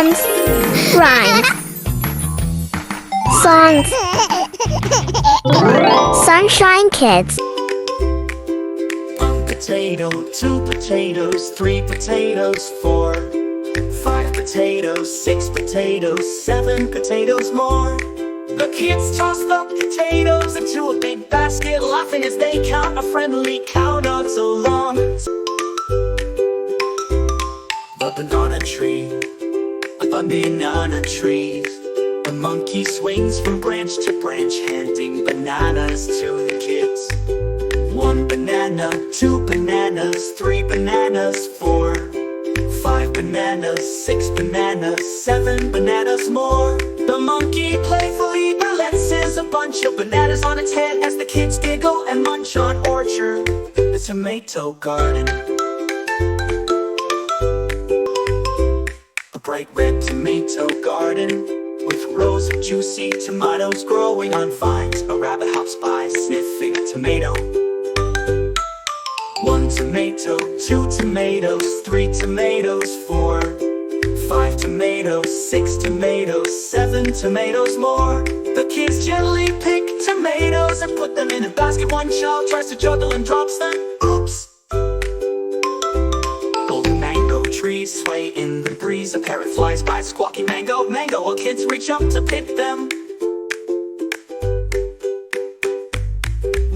poems, rhymes, songs, Sunshine Kids. One potato, two potatoes, three potatoes, four, five potatoes, six potatoes, seven potatoes more. The kids toss the potatoes into a big basket, laughing as they count a friendly count not so long. The banana tree, a banana tree. The monkey swings from branch to branch, handing bananas to the kids. One banana, two bananas, three bananas, four, five bananas, six bananas, seven bananas more. The monkey playfully balances a bunch of bananas on its head as the kids giggle and munch on Orchard, the tomato garden. A bright red tomato garden with rows of juicy tomatoes growing on vines. A rabbit hops by sniffing a tomato. One tomato, two tomatoes, three tomatoes, four, five tomatoes, six tomatoes, seven tomatoes more. The kids gently pick tomatoes and put them in a basket. One child tries to juggle and drops them. Oops! Golden mango trees sway in the breeze. A parrot flies by squawking mango, mango, while kids reach up to pick them.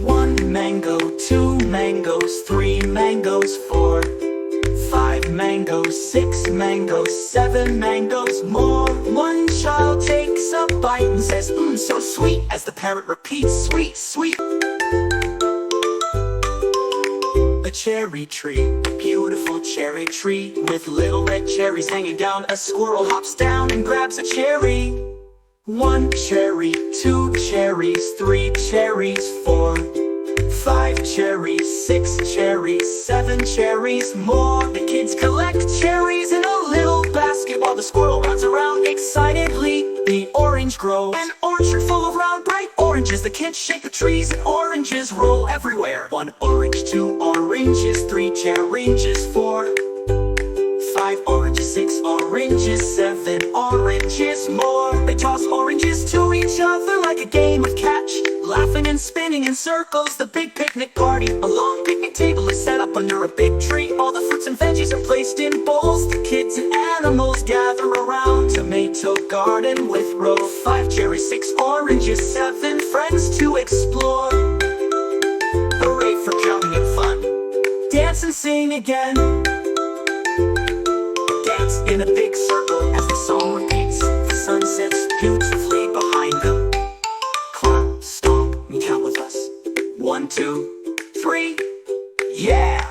One mango, two mangoes, three mangoes, four, five mangoes, six mangoes, seven mangoes more. One child takes a bite and says, so sweet, as the parrot repeats, sweet, sweet. A cherry tree, a beautiful cherry tree with little red cherries hanging down. A squirrel hops down and grabs a cherry. One cherry, two cherries, three cherries, four, five cherries, six cherries, seven cherries more. The kids collect cherries in a little basket while the squirrel runs around excitedly. The orange grows, an orchard full of round bright oranges. The kids shake the trees and oranges roll everywhere. One orange, two oranges, three cherries, four, five oranges, six oranges, seven oranges more. They toss oranges to each other like a game of catch, laughing and spinning in circles. The big picnic party, a long picnic table is set up under a big tree. All the fruits and veggies are placed in bowls. The kids and animals gather around. Tomato garden with row, five cherries, six oranges, seven friends to explore. Hooray for counting and fun. Dance and sing again. Dance in a big circle as the song repeats. The sun sets beautifully behind them. Clap, stomp, and count with us. 1, 2, 3, yeah!